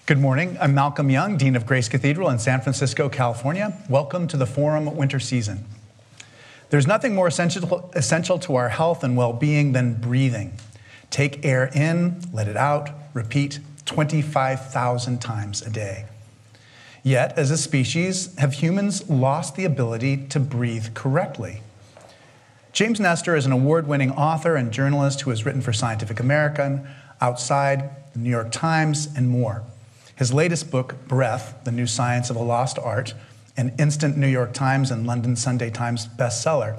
Good morning. I'm Malcolm Young, Dean of Grace Cathedral in San Francisco, California. Welcome to the Forum winter season. There's nothing more essential to our health and well-being than breathing. Take air in, let it out, repeat 25,000 times a day. Yet, as a species, have humans lost the ability to breathe correctly? James Nestor is an award-winning author and journalist who has written for Scientific American, Outside, the New York Times, and more. His latest book, Breath, The New Science of a Lost Art, an instant New York Times and London Sunday Times bestseller,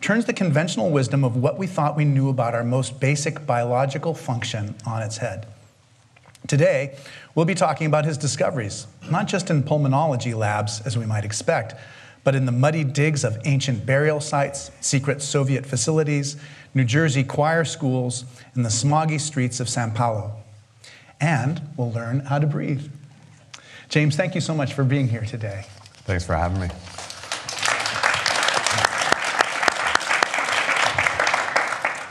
turns the conventional wisdom of what we thought we knew about our most basic biological function on its head. Today, we'll be talking about his discoveries, not just in pulmonology labs, as we might expect, but in the muddy digs of ancient burial sites, secret Soviet facilities, New Jersey choir schools, and the smoggy streets of São Paulo. And we'll learn how to breathe. James, thank you so much for being here today. Thanks for having me.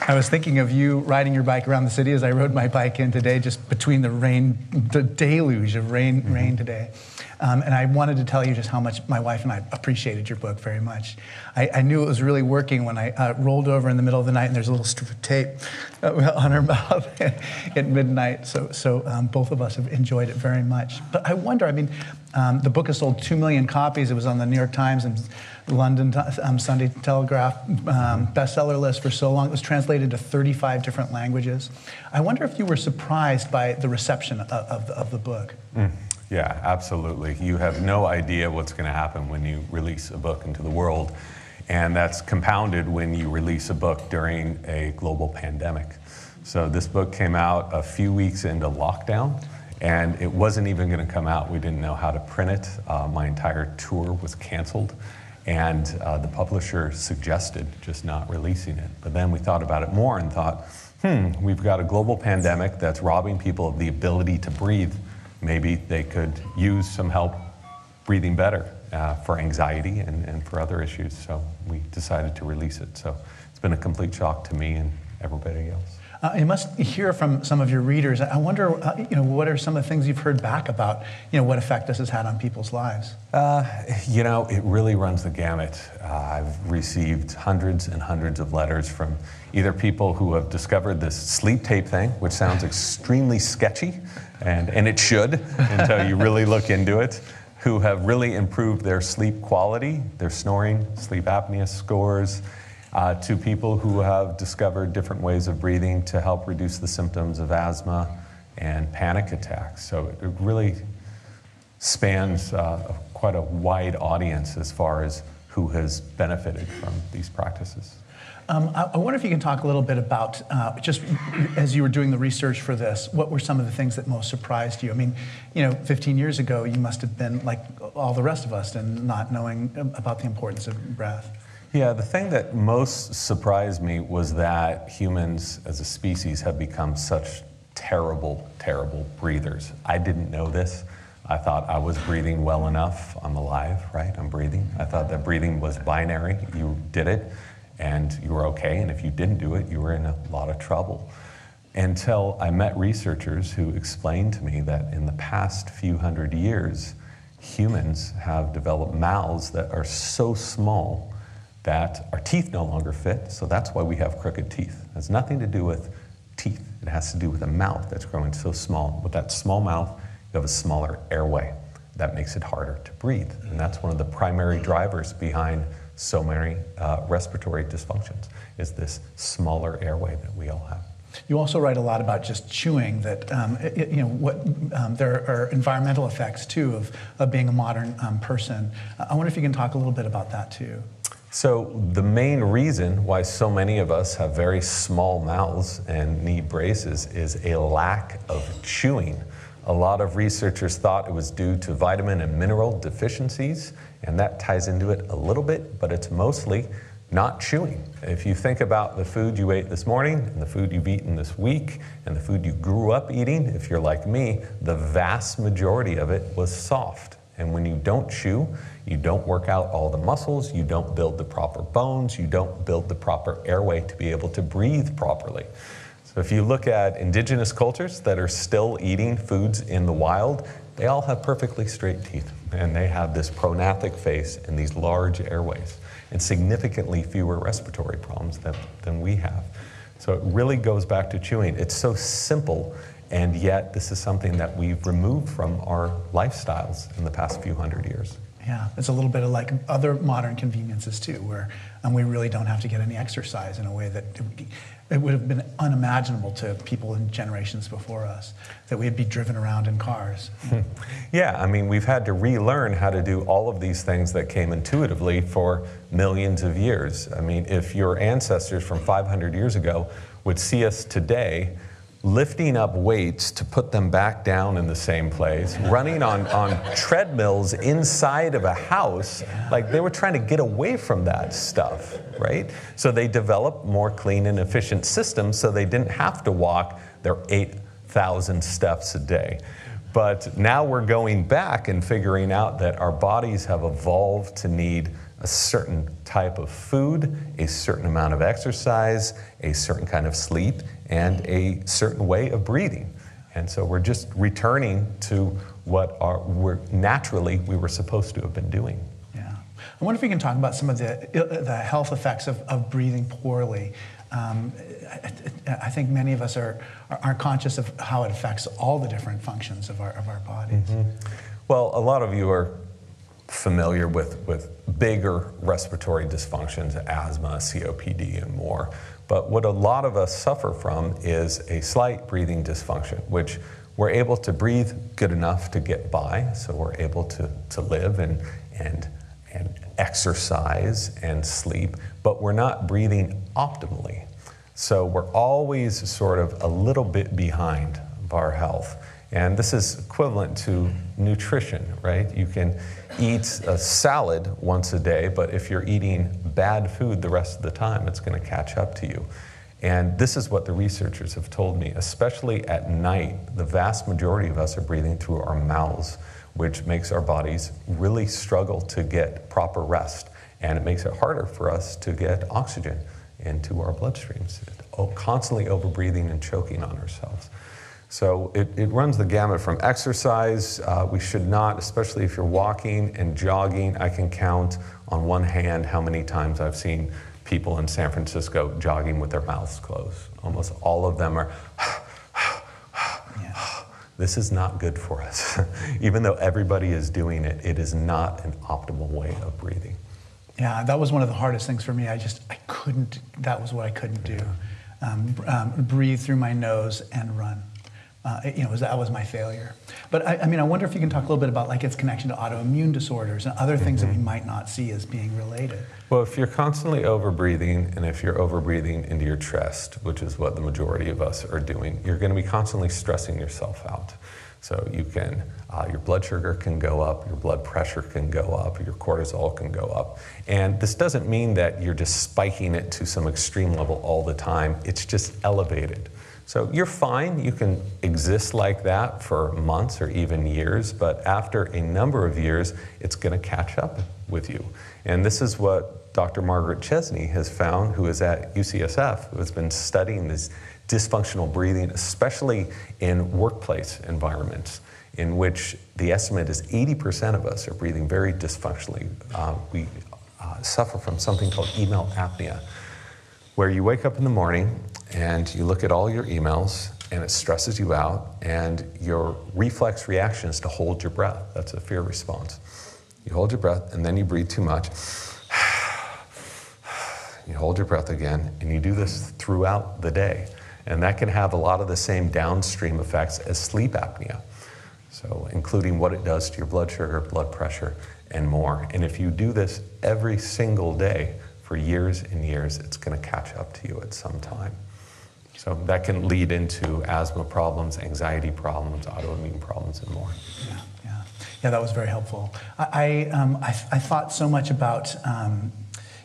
I was thinking of you riding your bike around the city as I rode my bike in today, just between the rain, the deluge of rain today. And I wanted to tell you just how much my wife and I appreciated your book very much. I knew it was really working when I rolled over in the middle of the night and there's a little strip of tape on her mouth at midnight. So both of us have enjoyed it very much. But I wonder, the book has sold 2 million copies. It was on the New York Times and London Sunday Telegraph bestseller list for so long. It was translated to 35 different languages. I wonder if you were surprised by the reception of the book. Yeah, absolutely. You have no idea what's going to happen when you release a book into the world. And that's compounded when you release a book during a global pandemic. So this book came out a few weeks into lockdown, and it wasn't even going to come out. We didn't know how to print it. My entire tour was canceled, and the publisher suggested just not releasing it. But then we thought about it more and thought, we've got a global pandemic that's robbing people of the ability to breathe. Maybe they could use some help breathing better for anxiety and for other issues. So we decided to release it. So it's been a complete shock to me and everybody else. You must hear from some of your readers. I wonder, what are some of the things you've heard back about, what effect this has had on people's lives? It really runs the gamut. I've received hundreds and hundreds of letters from either people who have discovered this sleep tape thing, which sounds extremely sketchy, and it should until you really look into it, who have really improved their sleep quality, their snoring, sleep apnea scores, to people who have discovered different ways of breathing to help reduce the symptoms of asthma and panic attacks. So it really spans quite a wide audience as far as who has benefited from these practices. I wonder if you can talk a little bit about, just as you were doing the research for this, what were some of the things that most surprised you? 15 years ago, you must have been like all the rest of us and not knowing about the importance of breath. Yeah, the thing that most surprised me was that humans as a species have become such terrible, terrible breathers. I didn't know this. I thought I was breathing well enough. I'm alive, right? I'm breathing. I thought that breathing was binary. You did it, and you were okay, and if you didn't do it, you were in a lot of trouble. Until I met researchers who explained to me that in the past few hundred years, humans have developed mouths that are so small that our teeth no longer fit, so that's why we have crooked teeth. It has nothing to do with teeth. It has to do with a mouth that's growing so small. With that small mouth, you have a smaller airway. That makes it harder to breathe, and that's one of the primary drivers behind so many respiratory dysfunctions, is this smaller airway that we all have. You also write a lot about just chewing, that there are environmental effects too of being a modern person. I wonder if you can talk a little bit about that too. So the main reason why so many of us have very small mouths and need braces is a lack of chewing. A lot of researchers thought it was due to vitamin and mineral deficiencies, and that ties into it a little bit, but it's mostly not chewing. If you think about the food you ate this morning, and the food you've eaten this week, and the food you grew up eating, if you're like me, the vast majority of it was soft. And when you don't chew, you don't work out all the muscles, you don't build the proper bones, you don't build the proper airway to be able to breathe properly. So if you look at indigenous cultures that are still eating foods in the wild, they all have perfectly straight teeth. And they have this prognathic face and these large airways and significantly fewer respiratory problems than we have. So it really goes back to chewing. It's so simple, and yet this is something that we've removed from our lifestyles in the past few hundred years. Yeah, it's a little bit of like other modern conveniences too, where we really don't have to get any exercise in a way that it would have been unimaginable to people in generations before us, that we'd be driven around in cars. Yeah, I mean, we've had to relearn how to do all of these things that came intuitively for millions of years. I mean, if your ancestors from 500 years ago would see us today lifting up weights to put them back down in the same place, running on treadmills inside of a house, like they were trying to get away from that stuff, right? So they developed more clean and efficient systems so they didn't have to walk their 8,000 steps a day. But now we're going back and figuring out that our bodies have evolved to need a certain type of food, a certain amount of exercise, a certain kind of sleep, and a certain way of breathing. And so we're just returning to what naturally we were supposed to have been doing. Yeah. I wonder if we can talk about some of the health effects of breathing poorly. I think many of us are conscious of how it affects all the different functions of our bodies. Mm-hmm. Well, a lot of you are familiar with bigger respiratory dysfunctions, asthma, COPD, and more. But what a lot of us suffer from is a slight breathing dysfunction, which we're able to breathe good enough to get by, so we're able to live and exercise and sleep, but we're not breathing optimally. So we're always sort of a little bit behind of our health. And this is equivalent to nutrition, right? You can eat a salad once a day, but if you're eating bad food the rest of the time, it's going to catch up to you. And this is what the researchers have told me, especially at night, the vast majority of us are breathing through our mouths, which makes our bodies really struggle to get proper rest. And it makes it harder for us to get oxygen into our bloodstreams, constantly overbreathing and choking on ourselves. So it runs the gamut from exercise. We should not, especially if you're walking and jogging. I can count on one hand how many times I've seen people in San Francisco jogging with their mouths closed. Almost all of them are, Yeah. This is not good for us. Even though everybody is doing it, it is not an optimal way of breathing. Yeah, that was one of the hardest things for me. I couldn't, that was what I couldn't do. Breathe through my nose and run. That was my failure. But I wonder if you can talk a little bit about like its connection to autoimmune disorders and other things that we might not see as being related. Well, if you're constantly overbreathing, and if you're overbreathing into your chest, which is what the majority of us are doing, you're going to be constantly stressing yourself out. So you can, your blood sugar can go up, your blood pressure can go up, your cortisol can go up. And this doesn't mean that you're just spiking it to some extreme level all the time. It's just elevated. So you're fine, you can exist like that for months or even years, but after a number of years, it's going to catch up with you. And this is what Dr. Margaret Chesney has found, who is at UCSF, who has been studying this dysfunctional breathing, especially in workplace environments, in which the estimate is 80% of us are breathing very dysfunctionally. We suffer from something called email apnea, where you wake up in the morning and you look at all your emails and it stresses you out, and your reflex reaction is to hold your breath. That's a fear response. You hold your breath and then you breathe too much. You hold your breath again, and you do this throughout the day. And that can have a lot of the same downstream effects as sleep apnea. So including what it does to your blood sugar, blood pressure, and more. And if you do this every single day for years and years, it's going to catch up to you at some time. So that can lead into asthma problems, anxiety problems, autoimmune problems, and more. Yeah, that was very helpful. I thought so much about,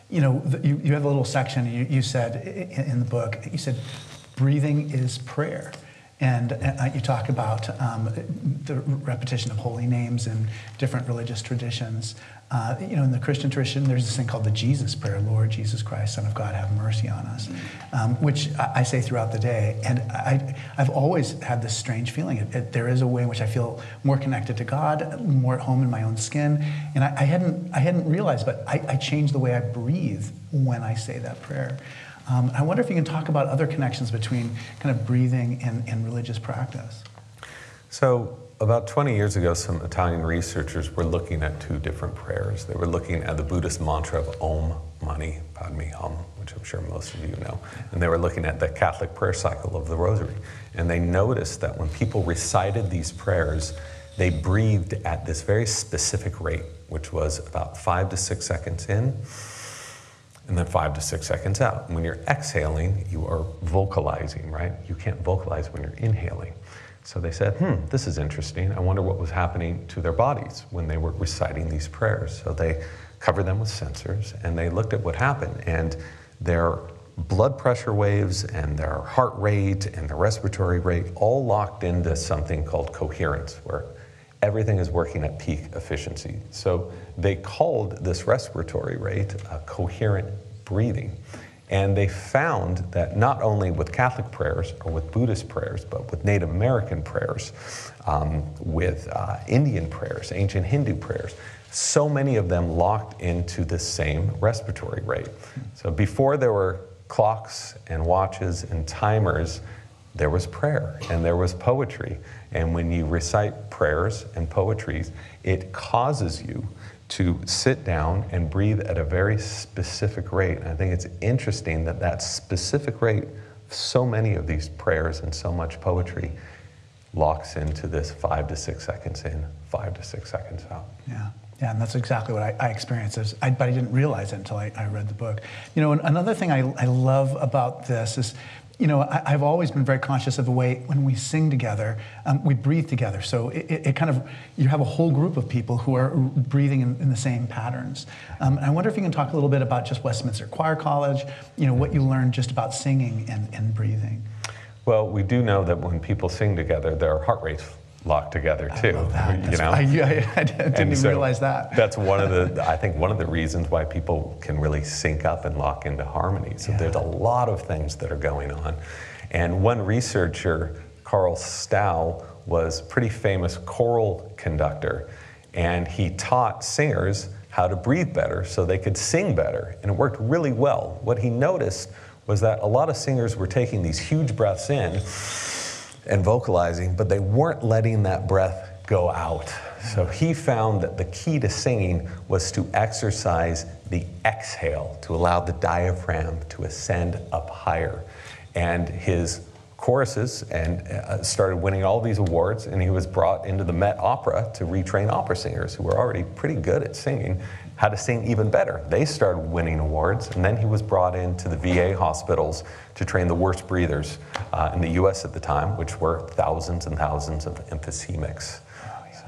you have a little section, you said in the book, you said, breathing is prayer. And you talk about the repetition of holy names in different religious traditions. In the Christian tradition, there's this thing called the Jesus prayer, Lord Jesus Christ, Son of God, have mercy on us, which I say throughout the day. And I've always had this strange feeling. There is a way in which I feel more connected to God, more at home in my own skin. And I hadn't realized, but I changed the way I breathe when I say that prayer. I wonder if you can talk about other connections between kind of breathing and religious practice. So about 20 years ago, some Italian researchers were looking at two different prayers. They were looking at the Buddhist mantra of Om Mani Padme Hum, which I'm sure most of you know. And they were looking at the Catholic prayer cycle of the Rosary. And they noticed that when people recited these prayers, they breathed at this very specific rate, which was about 5 to 6 seconds in, and then 5 to 6 seconds out. And when you're exhaling, you are vocalizing, right? You can't vocalize when you're inhaling. So they said, this is interesting. I wonder what was happening to their bodies when they were reciting these prayers. So they covered them with sensors, and they looked at what happened. And their blood pressure waves and their heart rate and their respiratory rate all locked into something called coherence, where everything is working at peak efficiency. So they called this respiratory rate coherent breathing. And they found that not only with Catholic prayers or with Buddhist prayers, but with Native American prayers, with Indian prayers, ancient Hindu prayers, so many of them locked into the same respiratory rate. So before there were clocks and watches and timers, there was prayer and there was poetry. And when you recite prayers and poetries, it causes you to sit down and breathe at a very specific rate. And I think it's interesting that that specific rate, so many of these prayers and so much poetry locks into this 5 to 6 seconds in, 5 to 6 seconds out. Yeah, and that's exactly what I experienced. But I didn't realize it until I read the book. Another thing I love about this is, I've always been very conscious of the way when we sing together, we breathe together. So it kind of, you have a whole group of people who are breathing in the same patterns. And I wonder if you can talk a little bit about just Westminster Choir College, what you learned just about singing and breathing. Well, we do know that when people sing together, their heart rates locked together too. I love that. I didn't even realize that. That's one of the reasons why people can really sync up and lock into harmony. So there's a lot of things that are going on. And one researcher, Carl Stow, was a pretty famous choral conductor, and he taught singers how to breathe better so they could sing better, and it worked really well. What he noticed was that a lot of singers were taking these huge breaths in and vocalizing, but they weren't letting that breath go out. So he found that the key to singing was to exercise the exhale, to allow the diaphragm to ascend up higher. And his choruses started winning all these awards, and he was brought into the Met Opera to retrain opera singers who were already pretty good at singing, how to sing even better. They started winning awards, and then he was brought into the VA hospitals to train the worst breathers in the US at the time, which were thousands and thousands of emphysemics.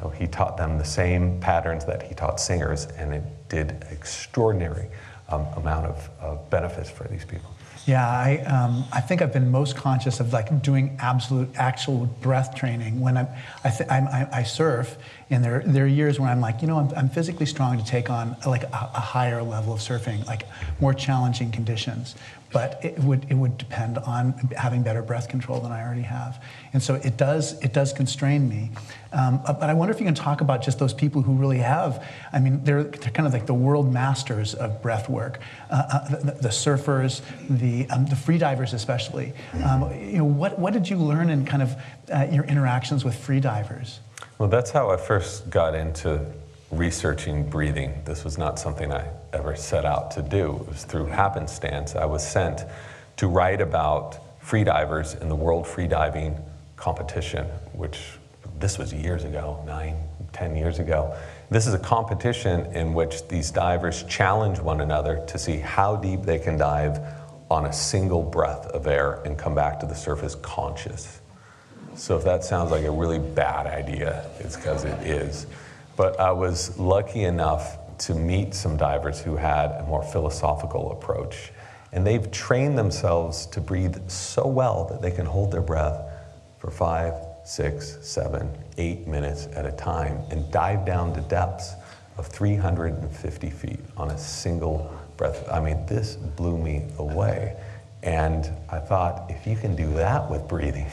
So he taught them the same patterns that he taught singers, and it did extraordinary amount of benefits for these people. Yeah, I think I've been most conscious of doing actual breath training when I surf, and there are years when I'm I'm physically strong to take on a higher level of surfing, more challenging conditions. But it would depend on having better breath control than I already have, and so it does constrain me. But I wonder if you can talk about just those people who really have. I mean, they're kind of like the world masters of breath work. The surfers, the freedivers especially. What did you learn in kind of your interactions with freedivers? Well, that's how I first got into researching breathing. This was not something I ever set out to do. It was through happenstance. I was sent to write about freedivers in the World Freediving Competition, which this was years ago, 9-10 years ago. This is a competition in which these divers challenge one another to see how deep they can dive on a single breath of air and come back to the surface conscious. So if that sounds like a really bad idea, it's because it is. But I was lucky enough to meet some divers who had a more philosophical approach. And they've trained themselves to breathe so well that they can hold their breath for 5, 6, 7, 8 minutes at a time and dive down to depths of 350 feet on a single breath. I mean, this blew me away. And I thought, if you can do that with breathing,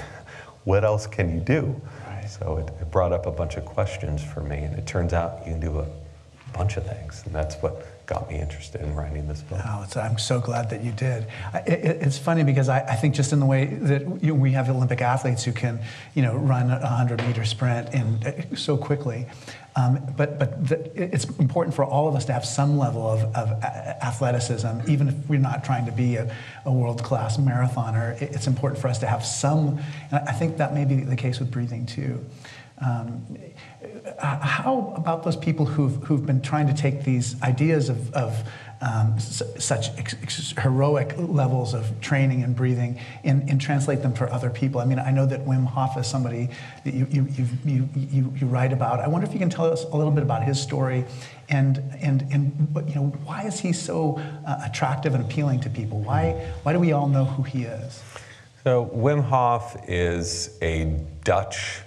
what else can you do? Right. So it brought up a bunch of questions for me, and it turns out you can do a bunch of things, and that's what got me interested in writing this book. Oh, I'm so glad that you did. It's funny because I think just in the way that we have Olympic athletes who can, run a 100-meter sprint so quickly, it's important for all of us to have some level of athleticism, even if we're not trying to be a world-class marathoner. It's important for us to have some, and I think that may be the case with breathing too. How about those people who've been trying to take these ideas of such heroic levels of training and breathing and translate them for other people? I mean, I know that Wim Hof is somebody that you write about. I wonder if you can tell us a little bit about his story and why is he so attractive and appealing to people? Why do we all know who he is? So Wim Hof is a Dutch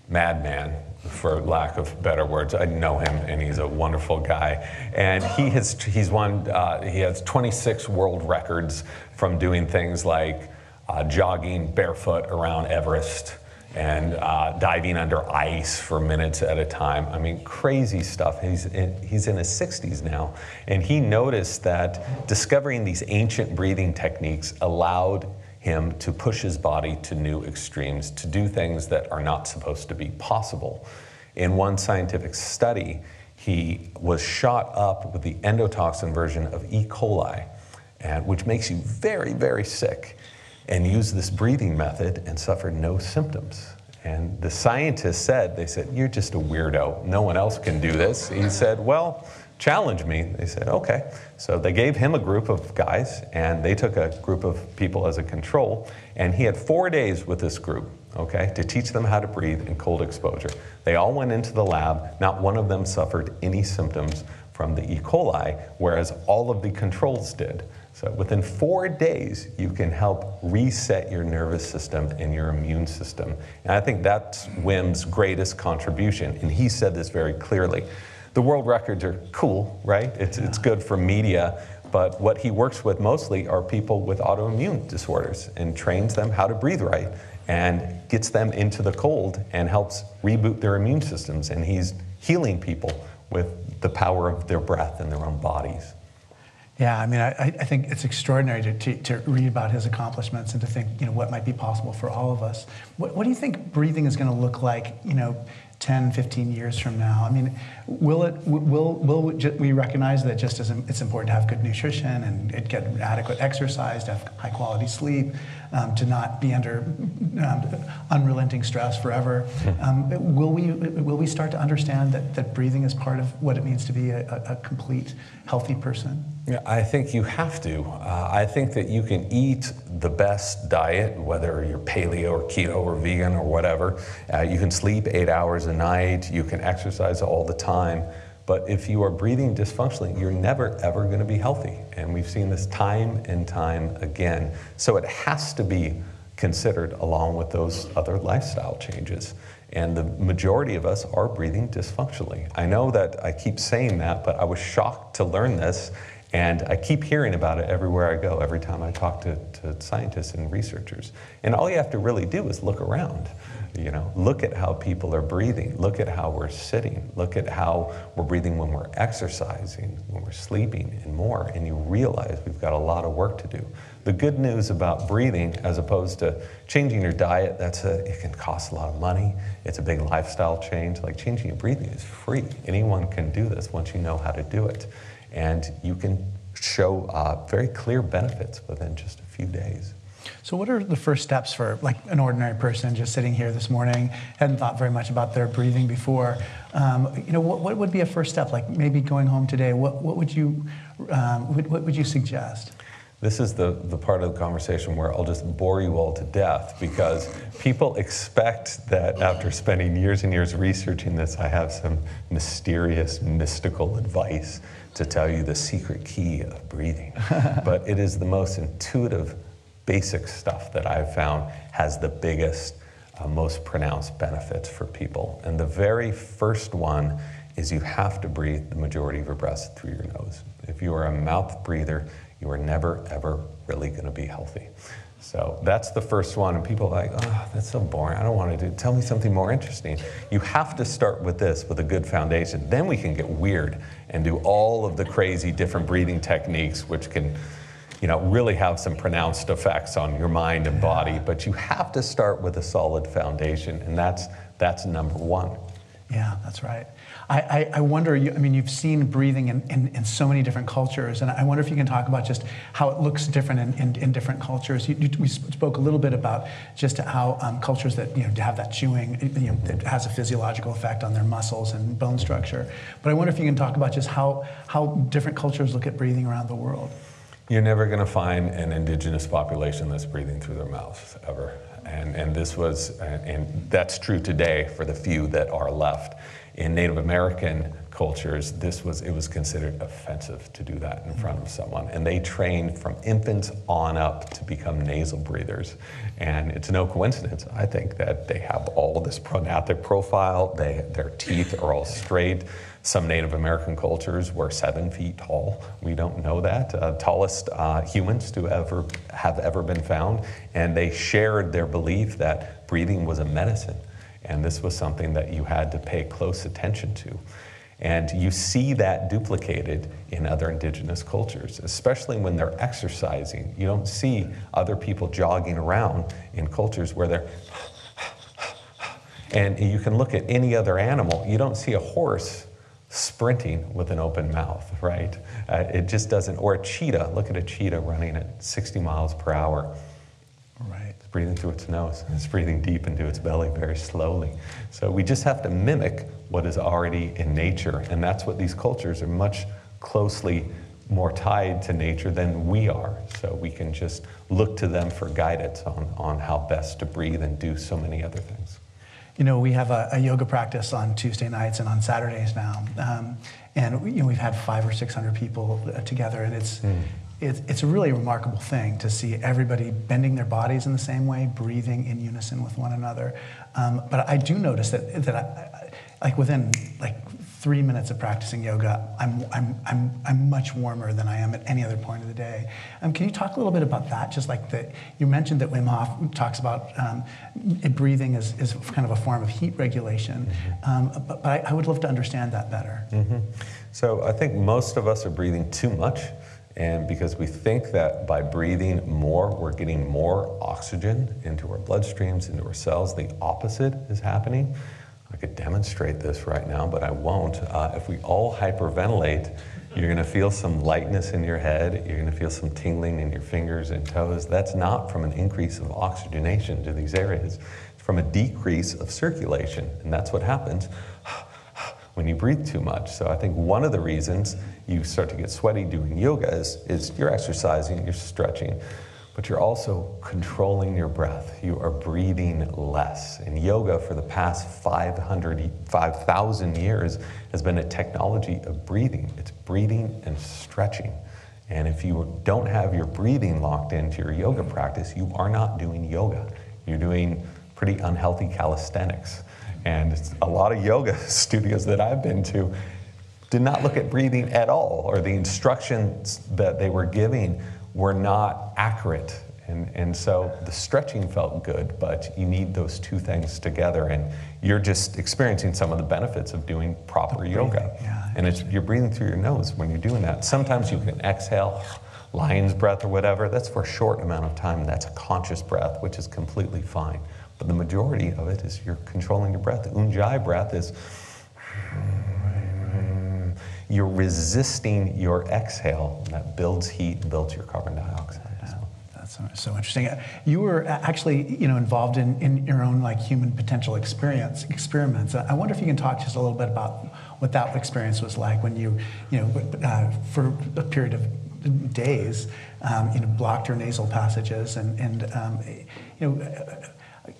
madman, for lack of better words. I know him, and he's a wonderful guy. And he has 26 world records from doing things like jogging barefoot around Everest and diving under ice for minutes at a time. I mean, crazy stuff. He's in his 60s now, and he noticed that discovering these ancient breathing techniques allowed him to push his body to new extremes, to do things that are not supposed to be possible. In one scientific study, he was shot up with the endotoxin version of E. coli, which makes you very, very sick, and used this breathing method and suffered no symptoms. And the scientists said, "You're just a weirdo. No one else can do this." He said, "Well, challenge me." They said, "Okay." So they gave him a group of guys, and they took a group of people as a control, and he had 4 days with this group, okay, to teach them how to breathe in cold exposure. They all went into the lab. Not one of them suffered any symptoms from the E. coli, whereas all of the controls did. So within 4 days, you can help reset your nervous system and your immune system. And I think that's Wim's greatest contribution, and he said this very clearly. The world records are cool, right? It's good for media, but what he works with mostly are people with autoimmune disorders and trains them how to breathe right and gets them into the cold and helps reboot their immune systems. And he's healing people with the power of their breath and their own bodies. Yeah, I mean, I think it's extraordinary to read about his accomplishments and to think, what might be possible for all of us. What do you think breathing is going to look like, 10, 15 years from now? I mean, will we recognize that just as it's important to have good nutrition and get adequate exercise, to have high quality sleep, to not be under unrelenting stress forever? Will we start to understand that breathing is part of what it means to be a complete, healthy person? Yeah, I think you have to. I think that you can eat the best diet, whether you're paleo or keto or vegan or whatever. You can sleep 8 hours a night. You can exercise all the time. But if you are breathing dysfunctionally, you're never, ever going to be healthy. And we've seen this time and time again. So it has to be considered along with those other lifestyle changes. And the majority of us are breathing dysfunctionally. I know that I keep saying that, but I was shocked to learn this. And I keep hearing about it everywhere I go, every time I talk to scientists and researchers. And all you have to really do is look around. Look at how people are breathing. Look at how we're sitting. Look at how we're breathing when we're exercising, when we're sleeping, and more. And you realize we've got a lot of work to do. The good news about breathing, as opposed to changing your diet, it can cost a lot of money. It's a big lifestyle change. Like changing your breathing is free. Anyone can do this once you know how to do it. And you can show very clear benefits within just a few days. So what are the first steps for like an ordinary person just sitting here this morning, hadn't thought very much about their breathing before? What would be a first step? Like maybe going home today, what would you suggest? This is the part of the conversation where I'll just bore you all to death, because people expect that after spending years and years researching this, I have some mysterious, mystical advice to tell you the secret key of breathing. But it is the most intuitive, basic stuff that I've found has the biggest most pronounced benefits for people. And the very first one is you have to breathe the majority of your breaths through your nose. If you are a mouth breather, you are never, ever really going to be healthy. So that's the first one, and people are like, oh, that's so boring, I don't want to do, tell me something more interesting. You have to start with this, with a good foundation. Then we can get weird and do all of the crazy different breathing techniques, which can, you know, really have some pronounced effects on your mind and body. But you have to start with a solid foundation, and that's number one. Yeah, that's right. I wonder, I mean, you've seen breathing in so many different cultures, and I wonder if you can talk about just how it looks different in different cultures. We spoke a little bit about just how cultures that, you know, have that chewing, you know, it has a physiological effect on their muscles and bone structure. But I wonder if you can talk about just how different cultures look at breathing around the world. You're never going to find an indigenous population that's breathing through their mouths, ever. And this was, and that's true today for the few that are left. In Native American cultures, it was considered offensive to do that in front of someone. And they trained from infants on up to become nasal breathers. And it's no coincidence, I think, that they have all this prognathic profile, their teeth are all straight. Some Native American cultures were 7 feet tall. We don't know that. Tallest humans to have ever been found. And they shared their belief that breathing was a medicine. And this was something that you had to pay close attention to. And you see that duplicated in other indigenous cultures, especially when they're exercising. You don't see other people jogging around in cultures where they're and you can look at any other animal. You don't see a horse sprinting with an open mouth, right? It just doesn't. Or a cheetah. Look at a cheetah running at 60 miles per hour. Right. It's breathing through its nose. It's breathing deep into its belly very slowly. So we just have to mimic what is already in nature. And that's what these cultures are much closely more tied to nature than we are. So we can just look to them for guidance on how best to breathe and do so many other things. You know, we have a yoga practice on Tuesday nights and on Saturdays now, and you know, we've had 500 or 600 people together, and it's a really remarkable thing to see everybody bending their bodies in the same way, breathing in unison with one another. But I do notice that like within 3 minutes of practicing yoga, I'm much warmer than I am at any other point of the day. Can you talk a little bit about that? Just like you mentioned that Wim Hof talks about breathing is kind of a form of heat regulation, but I would love to understand that better. Mm-hmm. So I think most of us are breathing too much, and because we think that by breathing more, we're getting more oxygen into our bloodstreams, into our cells. The opposite is happening. I could demonstrate this right now, but I won't. If we all hyperventilate, you're going to feel some lightness in your head. You're going to feel some tingling in your fingers and toes. That's not from an increase of oxygenation to these areas. It's from a decrease of circulation, and that's what happens when you breathe too much. So I think one of the reasons you start to get sweaty doing yoga is you're exercising, you're stretching, but you're also controlling your breath. You are breathing less. And yoga for the past 5,000 years has been a technology of breathing. It's breathing and stretching. And if you don't have your breathing locked into your yoga practice, you are not doing yoga. You're doing pretty unhealthy calisthenics. And a lot of yoga studios that I've been to did not look at breathing at all, or the instructions that they were giving were not accurate. And so the stretching felt good, but you need those two things together, and you're just experiencing some of the benefits of doing proper yoga. Yeah, and you're breathing through your nose when you're doing that. Sometimes you can exhale, lion's breath or whatever. That's for a short amount of time. That's a conscious breath, which is completely fine. But the majority of it is you're controlling your breath. The Ujjayi breath is you're resisting your exhale, and that builds heat and builds your carbon dioxide. That's so interesting. You were actually, you know, involved in your own human potential experiments. I wonder if you can talk just a little bit about what that experience was like when you for a period of days, blocked your nasal passages, and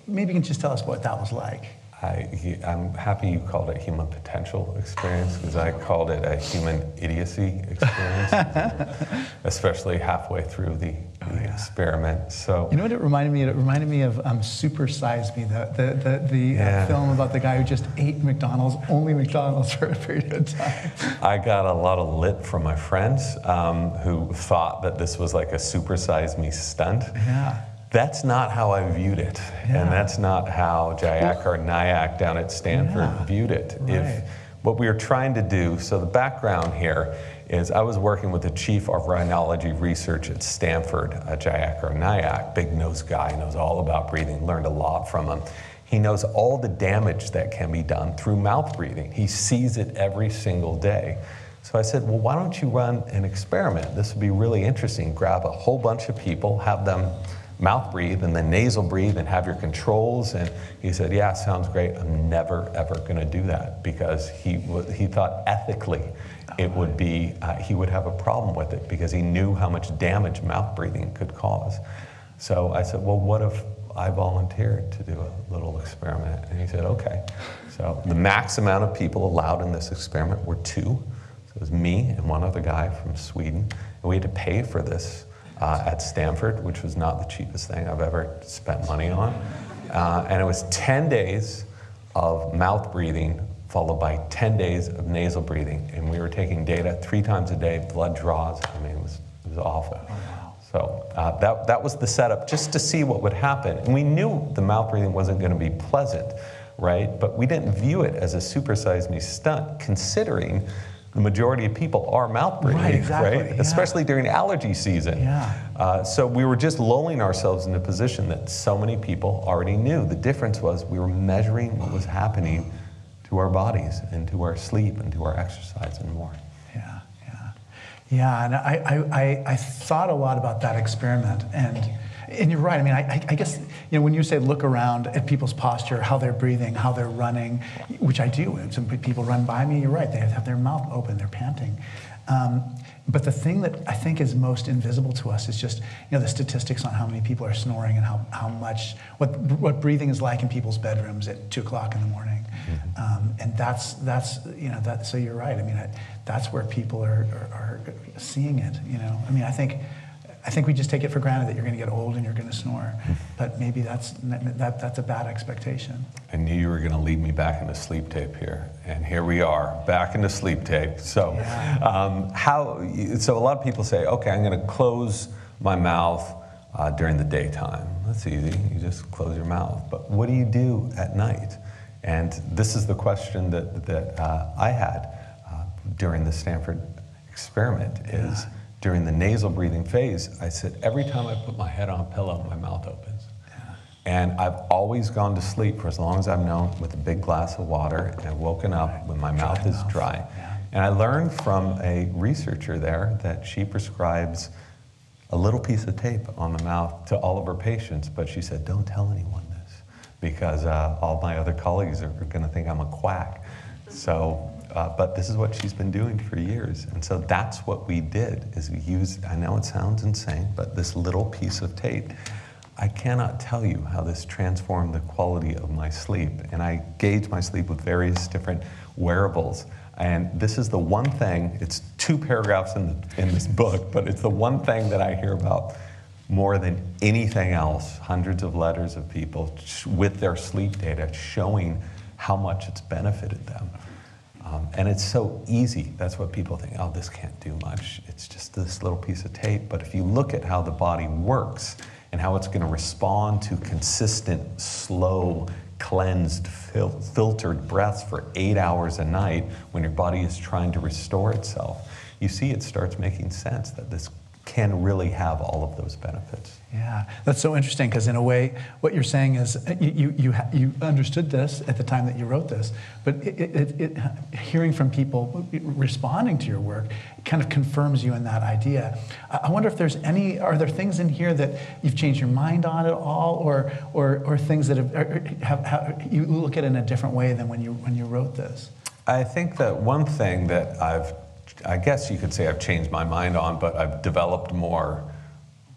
maybe you can just tell us what that was like. I'm happy you called it human potential experience, because I called it a human idiocy experience, especially halfway through the the experiment. So you know what it reminded me of? It reminded me of Super Size Me, the film about the guy who just ate only McDonald's for a period of time. I got a lot of lit from my friends who thought that this was like a Super Size Me stunt. Yeah. That's not how I viewed it, and that's not how Jayak or Nayak down at Stanford viewed it. Right. What we were trying to do, so the background here is I was working with the chief of rhinology research at Stanford, Jayak or Nayak, big-nosed guy, knows all about breathing, learned a lot from him. He knows all the damage that can be done through mouth breathing. He sees it every single day. So I said, well, why don't you run an experiment? This would be really interesting. Grab a whole bunch of people, have them mouth breathe and then nasal breathe and have your controls. And he said, yeah, sounds great. I'm never, ever going to do that, because he thought ethically it would be, he would have a problem with it, because he knew how much damage mouth breathing could cause. So I said, well, what if I volunteered to do a little experiment? And he said, okay. So the max amount of people allowed in this experiment were 2. So it was me and one other guy from Sweden. And we had to pay for this at Stanford, which was not the cheapest thing I've ever spent money on. And it was 10 days of mouth breathing, followed by 10 days of nasal breathing. And we were taking data 3 times a day, blood draws. I mean, it was awful. So that was the setup, just to see what would happen. And we knew the mouth breathing wasn't going to be pleasant, right? But we didn't view it as a Super Size Me stunt, considering the majority of people are mouth breathing, right? Exactly, right? Especially during allergy season. Yeah. So we were just lulling ourselves in a position that so many people already knew. The difference was we were measuring what was happening to our bodies and to our sleep and to our exercise and more. Yeah, and I thought a lot about that experiment, and you're right. I mean, I guess, you know, when you say look around at people's posture, how they're breathing, how they're running, which I do. And some people run by me, you're right, they have their mouth open, they're panting. But the thing that I think is most invisible to us is just, you know, the statistics on how many people are snoring and how much, what breathing is like in people's bedrooms at 2 o'clock in the morning. And that's you know, so you're right. I mean, that's where people are seeing it, you know. I mean, I think we just take it for granted that you're going to get old and you're going to snore, but maybe that's a bad expectation. I knew you were going to lead me back into sleep tape here, and here we are, back into sleep tape. So, so a lot of people say, okay, I'm going to close my mouth during the daytime. That's easy. You just close your mouth. But what do you do at night? And this is the question that I had during the Stanford experiment is, during the nasal breathing phase, I said, every time I put my head on a pillow, my mouth opens. And I've always gone to sleep, for as long as I've known, with a big glass of water, and I've woken up when my mouth is dry. And I learned from a researcher there that she prescribes a little piece of tape on the mouth to all of her patients, but she said, don't tell anyone this, because all my other colleagues are going to think I'm a quack. So, but this is what she's been doing for years. And so that's what we did, is we used, I know it sounds insane, but this little piece of tape. I cannot tell you how this transformed the quality of my sleep. And I gauge my sleep with various different wearables. And this is the one thing, it's 2 paragraphs in this book, but it's the one thing that I hear about more than anything else. Hundreds of letters of people with their sleep data showing how much it's benefited them. And it's so easy. That's what people think, oh, this can't do much. It's just this little piece of tape. But if you look at how the body works and how it's going to respond to consistent, slow, cleansed, filtered breaths for 8 hours a night when your body is trying to restore itself, you see it starts making sense that this can really have all of those benefits. Yeah, that's so interesting, because in a way, what you're saying is you understood this at the time that you wrote this, but hearing from people responding to your work kind of confirms you in that idea. I wonder if are there things in here that you've changed your mind on at all, or things that have you look at it in a different way than when you wrote this? I think that one thing that I guess you could say I've changed my mind on, but I've developed more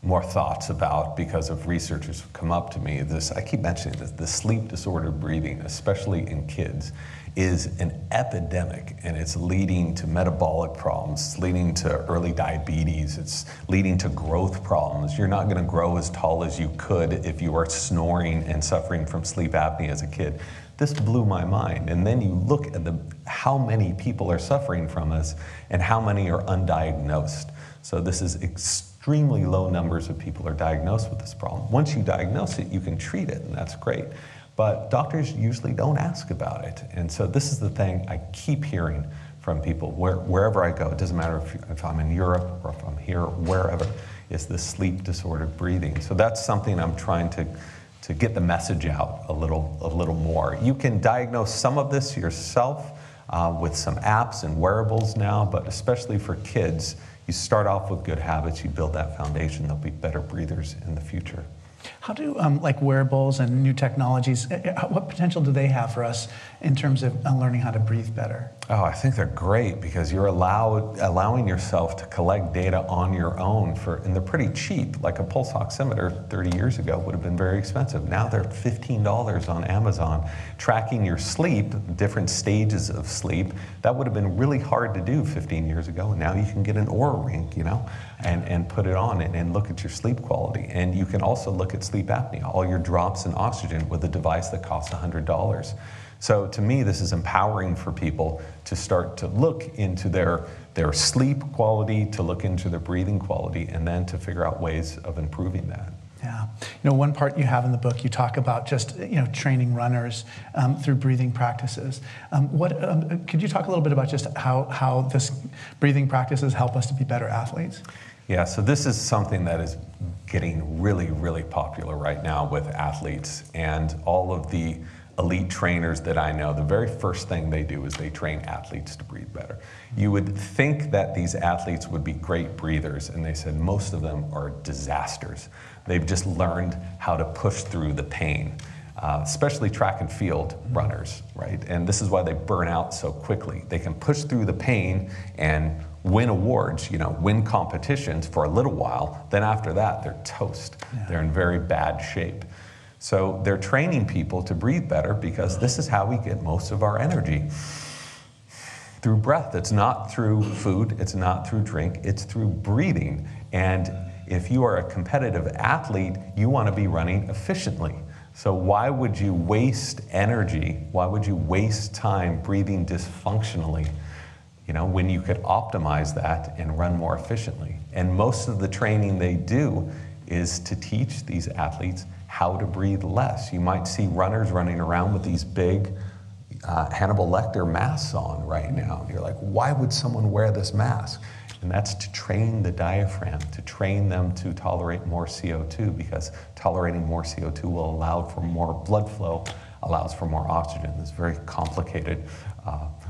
more thoughts about because of researchers who come up to me. I keep mentioning this, the sleep disordered breathing, especially in kids, is an epidemic, and it's leading to metabolic problems, it's leading to early diabetes, it's leading to growth problems. You're not going to grow as tall as you could if you are snoring and suffering from sleep apnea as a kid. This blew my mind. And then you look at how many people are suffering from this and how many are undiagnosed. So this is extremely low numbers of people are diagnosed with this problem. Once you diagnose it, you can treat it, and that's great. But doctors usually don't ask about it. And so this is the thing I keep hearing from people wherever I go. It doesn't matter if I'm in Europe or if I'm here, wherever, is this sleep disordered breathing. So that's something I'm trying to get the message out a little more. You can diagnose some of this yourself with some apps and wearables now, but especially for kids, you start off with good habits, you build that foundation, they'll be better breathers in the future. How do like wearables and new technologies, what potential do they have for us in terms of learning how to breathe better? Oh, I think they're great because you're allowing yourself to collect data on your own and they're pretty cheap. Like a pulse oximeter 30 years ago would have been very expensive. Now they're $15 on Amazon. Tracking your sleep, different stages of sleep, that would have been really hard to do 15 years ago. And now you can get an Oura ring, and put it on and look at your sleep quality. And you can also look at sleep apnea, all your drops in oxygen with a device that costs $100. So to me, this is empowering for people to start to look into their sleep quality, to look into their breathing quality, and then to figure out ways of improving that. Yeah. One part you have in the book, you talk about just, training runners through breathing practices. Could you talk a little bit about just how this breathing practices help us to be better athletes? Yeah, so this is something that is getting really, really popular right now with athletes, and all of the elite trainers that I know, the very first thing they do is they train athletes to breathe better. You would think that these athletes would be great breathers, and they said most of them are disasters. They've just learned how to push through the pain, especially track and field runners, right? And this is why they burn out so quickly. They can push through the pain and win awards, win competitions for a little while. Then after that, they're toast. Yeah. They're in very bad shape. So they're training people to breathe better because this is how we get most of our energy. Through breath. It's not through food, it's not through drink, it's through breathing. And if you are a competitive athlete, you want to be running efficiently. So why would you waste energy? Why would you waste time breathing dysfunctionally, when you could optimize that and run more efficiently? And most of the training they do is to teach these athletes how to breathe less. You might see runners running around with these big Hannibal Lecter masks on right now. You're like, why would someone wear this mask? And that's to train the diaphragm, to train them to tolerate more CO2, because tolerating more CO2 will allow for more blood flow, allows for more oxygen. It's very complicated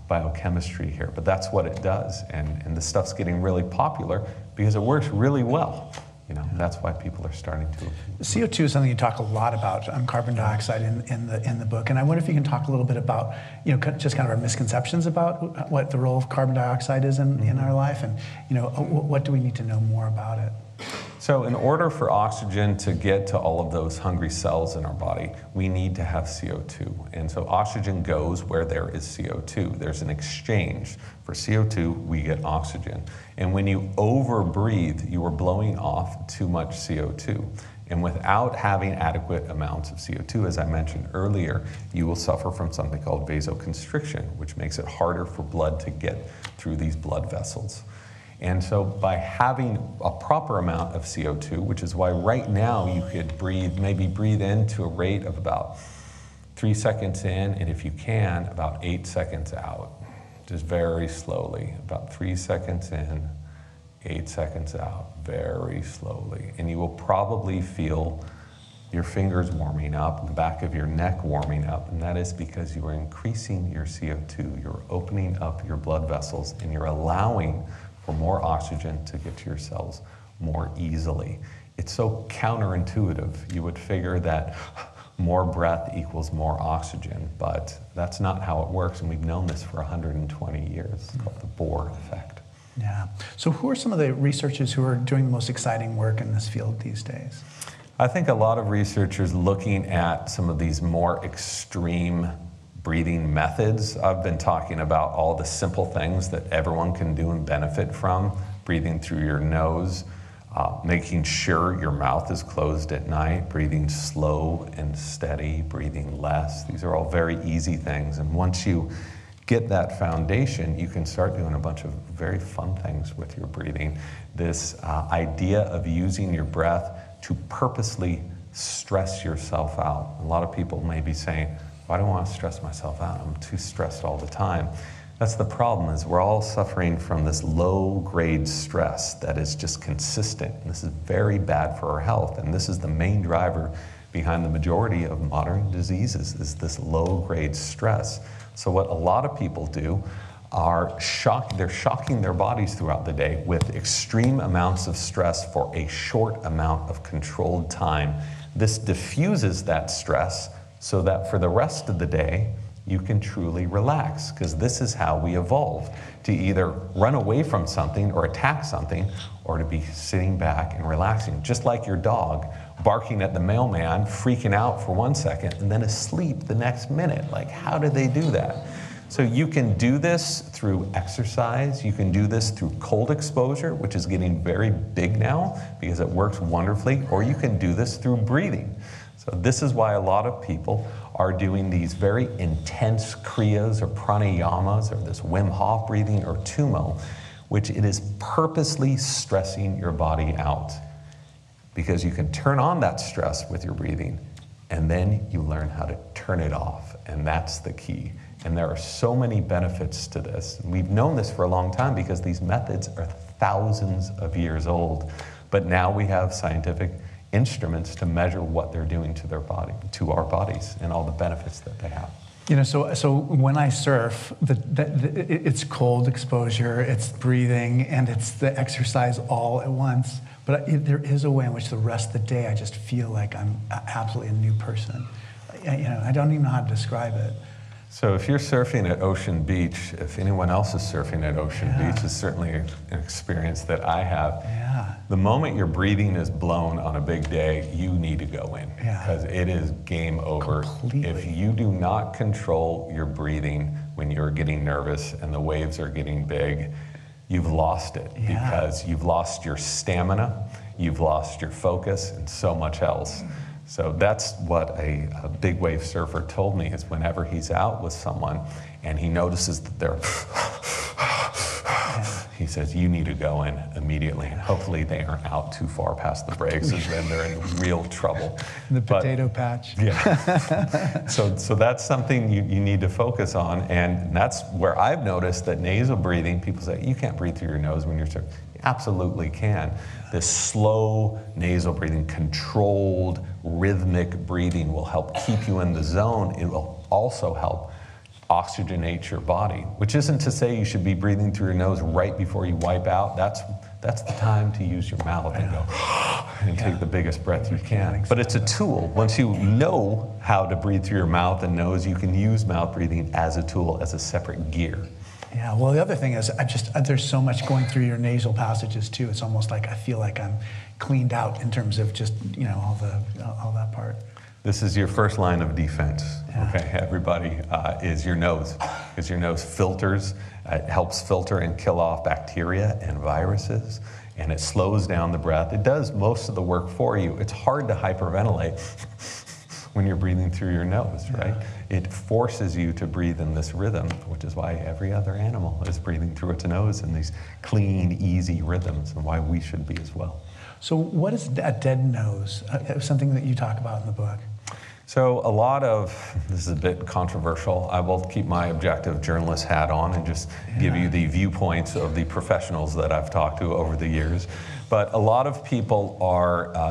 biochemistry here, but that's what it does. And this stuff's getting really popular because it works really well. That's why people are starting to. CO2 is something you talk a lot about, carbon dioxide in the book. And I wonder if you can talk a little bit about, just kind of our misconceptions about what the role of carbon dioxide is in our life, and what do we need to know more about it? So in order for oxygen to get to all of those hungry cells in our body, we need to have CO2. And so oxygen goes where there is CO2. There's an exchange. For CO2, we get oxygen. And when you overbreathe, you are blowing off too much CO2. And without having adequate amounts of CO2, as I mentioned earlier, you will suffer from something called vasoconstriction, which makes it harder for blood to get through these blood vessels. And so by having a proper amount of CO2, which is why right now you could maybe breathe into a rate of about 3 seconds in, and if you can, about 8 seconds out. Just very slowly, about 3 seconds in, 8 seconds out, very slowly. And you will probably feel your fingers warming up, the back of your neck warming up, and that is because you are increasing your CO2. You're opening up your blood vessels, and you're allowing for more oxygen to get to your cells more easily. It's so counterintuitive. You would figure that more breath equals more oxygen, but that's not how it works, and we've known this for 120 years. It's called the Bohr effect. Yeah. So who are some of the researchers who are doing the most exciting work in this field these days? I think a lot of researchers looking at some of these more extreme breathing methods. I've been talking about all the simple things that everyone can do and benefit from. Breathing through your nose, making sure your mouth is closed at night, breathing slow and steady, breathing less. These are all very easy things. And once you get that foundation, you can start doing a bunch of very fun things with your breathing. This idea of using your breath to purposely stress yourself out. A lot of people may be saying, well, I don't want to stress myself out. I'm too stressed all the time. That's the problem, is we're all suffering from this low-grade stress that is just consistent. And this is very bad for our health. And this is the main driver behind the majority of modern diseases, is this low-grade stress. So what a lot of people do are they're shocking their bodies throughout the day with extreme amounts of stress for a short amount of controlled time. This diffuses that stress so that for the rest of the day, you can truly relax, because this is how we evolved, to either run away from something or attack something, or to be sitting back and relaxing, just like your dog barking at the mailman, freaking out for 1 second, and then asleep the next minute. Like, how do they do that? So you can do this through exercise. You can do this through cold exposure, which is getting very big now because it works wonderfully, or you can do this through breathing. So this is why a lot of people are doing these very intense kriyas or pranayamas, or this Wim Hof breathing or Tumo, which it is purposely stressing your body out, because you can turn on that stress with your breathing, and then you learn how to turn it off, and that's the key. And there are so many benefits to this. We've known this for a long time because these methods are thousands of years old, but now we have scientific instruments to measure what they're doing to their body, to our bodies, and all the benefits that they have. You know, so when I surf, it's cold exposure, it's breathing, and it's the exercise all at once. But there is a way in which the rest of the day I just feel like I'm absolutely a new person. You know, I don't even know how to describe it. So if you're surfing at Ocean Beach, if anyone else is surfing at Ocean Beach, it's certainly an experience that I have. Yeah. The moment your breathing is blown on a big day, you need to go in, because it is game over. Completely. If you do not control your breathing when you're getting nervous and the waves are getting big, you've lost it, because you've lost your stamina, you've lost your focus, and so much else. So that's what a big wave surfer told me, is whenever he's out with someone and he notices that they're he says, you need to go in immediately. And hopefully they aren't out too far past the brakes, and then they're in real trouble. The potato patch. Yeah. So that's something you need to focus on. And that's where I've noticed that nasal breathing, people say, you can't breathe through your nose when you're surfing. You absolutely can. This slow nasal breathing, controlled, rhythmic breathing will help keep you in the zone. It will also help oxygenate your body, which isn't to say you should be breathing through your nose right before you wipe out. That's the time to use your mouth and go and take the biggest breath you can. But it's a tool. Once you know how to breathe through your mouth and nose, you can use mouth breathing as a tool, as a separate gear. Yeah, well, the other thing is, there's so much going through your nasal passages too. It's almost like I feel like I'm cleaned out in terms of just, you know, all that part. This is your first line of defense. Okay, everybody, is your nose. Because your nose filters, it helps filter and kill off bacteria and viruses, and it slows down the breath. It does most of the work for you. It's hard to hyperventilate when you're breathing through your nose, right? It forces you to breathe in this rhythm, which is why every other animal is breathing through its nose in these clean, easy rhythms, and why we should be as well. So what is a dead nose? Something that you talk about in the book. So this is a bit controversial. I will keep my objective journalist hat on and just give you the viewpoints of the professionals that I've talked to over the years. But a lot of people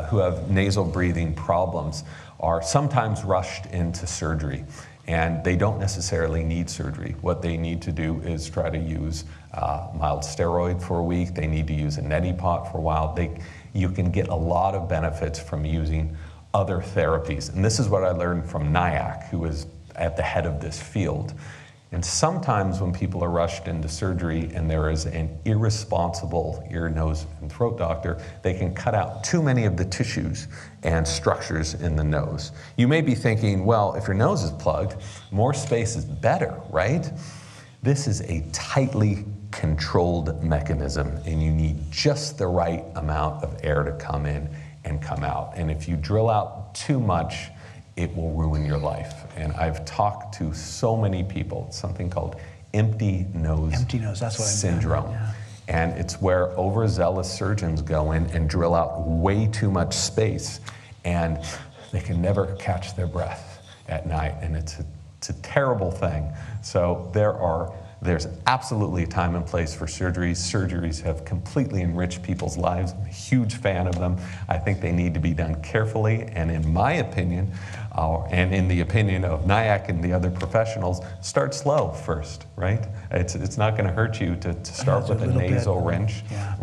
who have nasal breathing problems are sometimes rushed into surgery, and they don't necessarily need surgery. What they need to do is try to use mild steroid for a week. They need to use a neti pot for a while. You can get a lot of benefits from using other therapies. And this is what I learned from Nyack, who is at the head of this field. And sometimes when people are rushed into surgery and there is an irresponsible ear, nose, and throat doctor, they can cut out too many of the tissues and structures in the nose. You may be thinking, well, if your nose is plugged, more space is better, right? This is a tightly controlled mechanism, and you need just the right amount of air to come in and come out. And if you drill out too much, it will ruin your life. And I've talked to so many people. It's something called empty nose that's what syndrome. Yeah. And it's where overzealous surgeons go in and drill out way too much space, and they can never catch their breath at night. And it's a terrible thing. So there's absolutely a time and place for surgeries. Surgeries have completely enriched people's lives. I'm a huge fan of them. I think they need to be done carefully, and in my opinion, and in the opinion of NIAC and the other professionals, start slow first, right? It's not going to hurt you to start with a nasal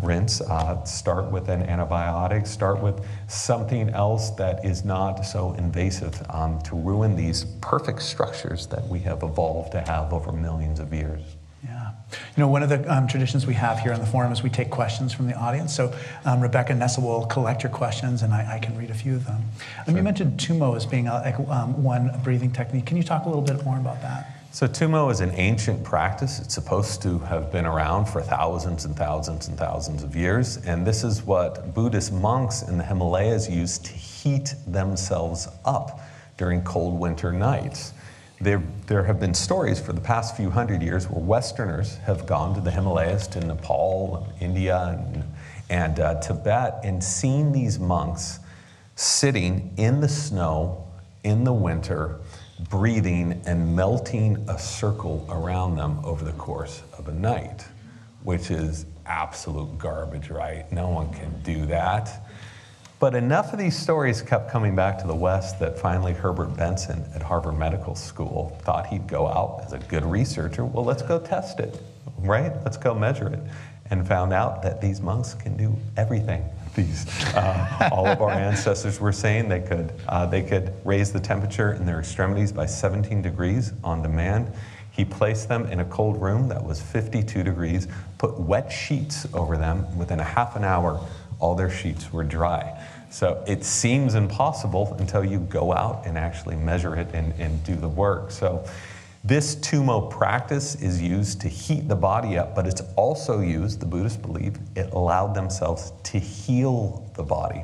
rinse. Start with an antibiotic. Start with something else that is not so invasive to ruin these perfect structures that we have evolved to have over millions of years. Yeah. You know, one of the traditions we have here on the forum is we take questions from the audience. So Rebecca and Nestor will collect your questions, and I can read a few of them. Sure. You mentioned Tumo as being one breathing technique. Can you talk a little bit more about that? So Tumo is an ancient practice. It's supposed to have been around for thousands and thousands and thousands of years. And this is what Buddhist monks in the Himalayas use to heat themselves up during cold winter nights. There have been stories for the past few hundred years where Westerners have gone to the Himalayas, to Nepal, India, and Tibet, and seen these monks sitting in the snow in the winter, breathing and melting a circle around them over the course of a night, which is absolute garbage, right? No one can do that. But enough of these stories kept coming back to the West that finally Herbert Benson at Harvard Medical School thought he'd go out as a good researcher. Well, let's go test it, right? Let's go measure it. And found out that these monks can do everything. All of our ancestors were saying they could raise the temperature in their extremities by 17 degrees on demand. He placed them in a cold room that was 52 degrees, put wet sheets over them. Within a half an hour, all their sheets were dry. So it seems impossible until you go out and actually measure it and do the work. So this Tumo practice is used to heat the body up, but it's also used, the Buddhists believe, it allowed themselves to heal the body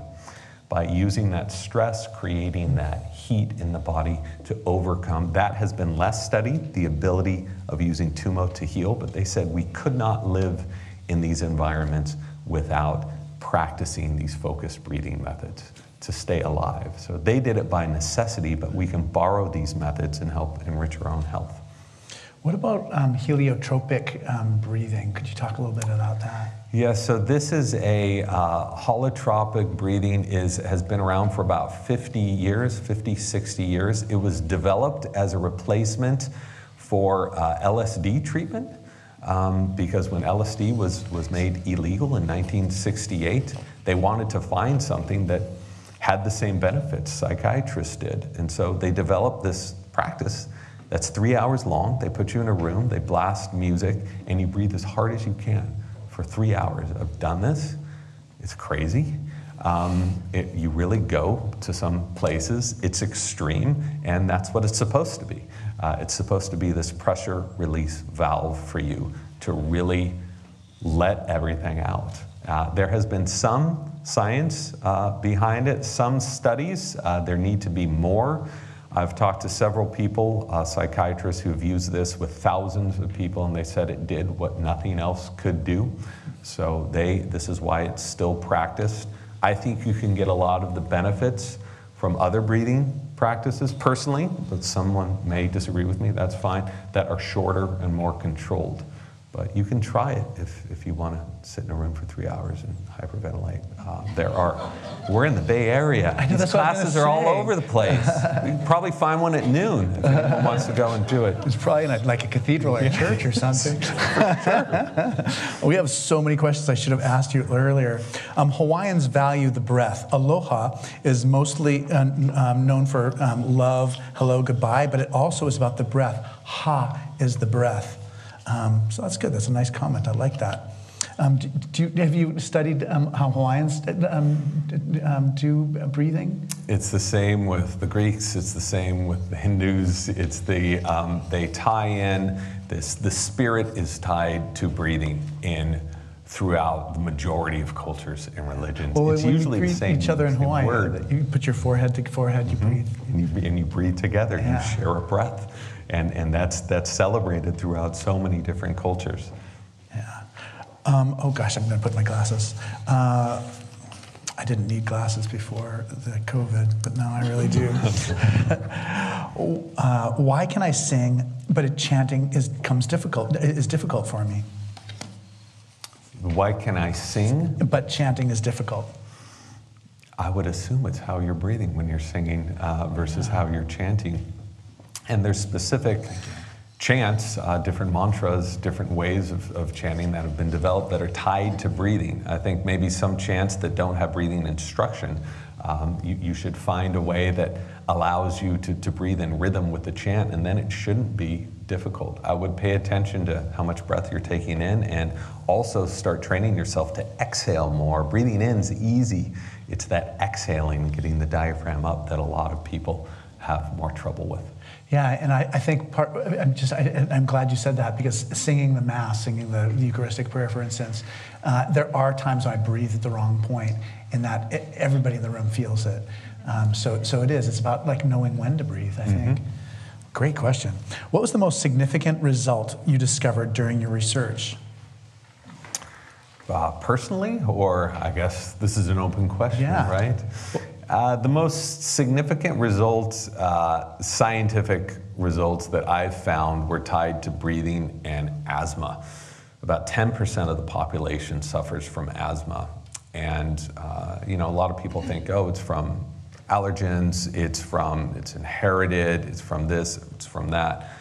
by using that stress, creating that heat in the body to overcome. That has been less studied, the ability of using Tumo to heal, but they said we could not live in these environments without practicing these focused breathing methods to stay alive. So they did it by necessity, but we can borrow these methods and help enrich our own health. What about heliotropic breathing? Could you talk a little bit about that? Yeah, so this is a holotropic breathing has been around for about 50 years, 50, 60 years. It was developed as a replacement for LSD treatment. Because when LSD was made illegal in 1968, they wanted to find something that had the same benefits psychiatrists did. And so they developed this practice that's 3 hours long. They put you in a room, they blast music, and you breathe as hard as you can for 3 hours. I've done this. It's crazy. You really go to some places. It's extreme, and that's what it's supposed to be. It's supposed to be this pressure release valve for you to really let everything out. There has been some science behind it, some studies. There need to be more. I've talked to several people, psychiatrists, who have used this with thousands of people, and they said it did what nothing else could do. So this is why it's still practiced. I think you can get a lot of the benefits from other breathing practices personally, but someone may disagree with me, that's fine, that are shorter and more controlled. But you can try it if you want to sit in a room for 3 hours and hyperventilate. We're in the Bay Area. I know, these classes are all over the place. You can probably find one at noon if anyone wants to go and do it. It's probably in like a cathedral or a church or something. We have so many questions I should have asked you earlier. Hawaiians value the breath. Aloha is mostly known for love, hello, goodbye, but it also is about the breath. ha is the breath. So that's good. That's a nice comment. I like that. Have you studied how Hawaiians do breathing? It's the same with the Greeks. It's the same with the Hindus. It's they tie in this. The spirit is tied to breathing in throughout the majority of cultures and religions. Well, it's when usually you the same. Each other in Hawaii, word. You put your forehead to forehead. You breathe, and you breathe together. Yeah. You share a breath, and that's celebrated throughout so many different cultures. Yeah. Oh gosh, I'm going to put my glasses. I didn't need glasses before the COVID, but now I really do. Why can I sing, but chanting is difficult for me? Why can I sing? But chanting is difficult. I would assume it's how you're breathing when you're singing versus how you're chanting. And there's specific chants, different mantras, different ways of chanting that have been developed that are tied to breathing. I think maybe some chants that don't have breathing instruction, you should find a way that allows you to breathe in rhythm with the chant, and then it shouldn't be difficult. I would pay attention to how much breath you're taking in, and also start training yourself to exhale more. Breathing in is easy. It's that exhaling, getting the diaphragm up, that a lot of people have more trouble with. Yeah, and I think I'm glad you said that, because singing the Mass, singing the Eucharistic prayer, for instance, there are times when I breathe at the wrong point, in that everybody in the room feels it. So it is. It's about like knowing when to breathe, I think. Great question. What was the most significant result you discovered during your research? Personally, or I guess this is an open question, right? The most significant results, scientific results that I've found were tied to breathing and asthma. About 10% of the population suffers from asthma. And, a lot of people think, oh, it's from allergens, it's inherited, it's from this, it's from that.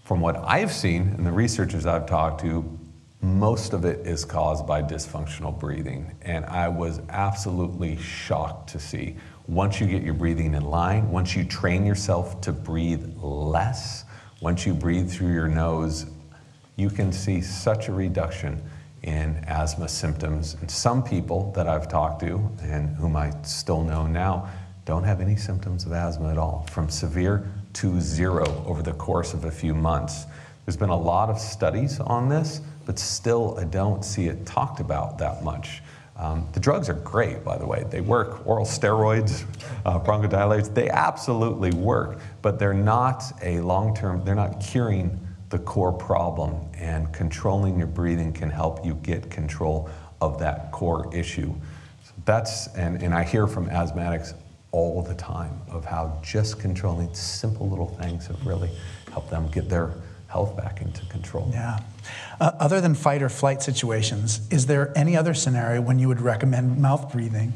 From what I've seen and the researchers I've talked to, most of it is caused by dysfunctional breathing. And I was absolutely shocked to see, once you get your breathing in line, once you train yourself to breathe less, once you breathe through your nose, you can see such a reduction in asthma symptoms. And some people that I've talked to, and whom I still know now, don't have any symptoms of asthma at all, from severe to zero over the course of a few months. There's been a lot of studies on this, but still I don't see it talked about that much. The drugs are great, by the way. They work. Oral steroids, bronchodilators, they absolutely work, but they're not a long-term, they're not curing the core problem, and controlling your breathing can help you get control of that core issue. So that's, and I hear from asthmatics all the time of how just controlling simple little things have really helped them get their health back into control. Yeah. Other than fight or flight situations, is there any other scenario when you would recommend mouth breathing?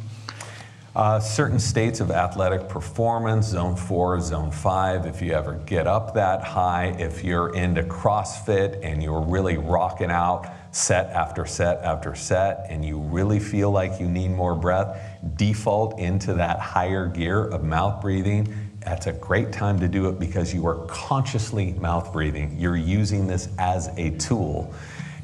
Certain states of athletic performance, zone 4, zone 5, if you ever get up that high, if you're into CrossFit and you're really rocking out set after set after set, and you really feel like you need more breath, default into that higher gear of mouth breathing. That's a great time to do it, because you are consciously mouth breathing. You're using this as a tool.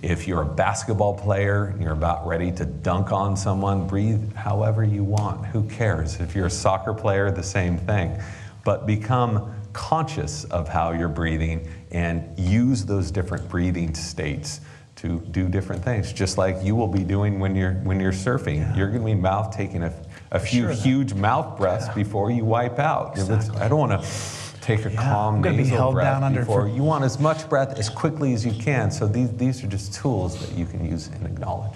If you're a basketball player and you're about ready to dunk on someone, breathe however you want. Who cares? If you're a soccer player, the same thing. But become conscious of how you're breathing and use those different breathing states to do different things. Just like you will be doing when you're surfing. Yeah. You're going to be taking a few huge mouth breaths before you wipe out. Exactly. I don't want to take a calm nasal breath before. You want as much breath as quickly as you can. So these are just tools that you can use and acknowledge.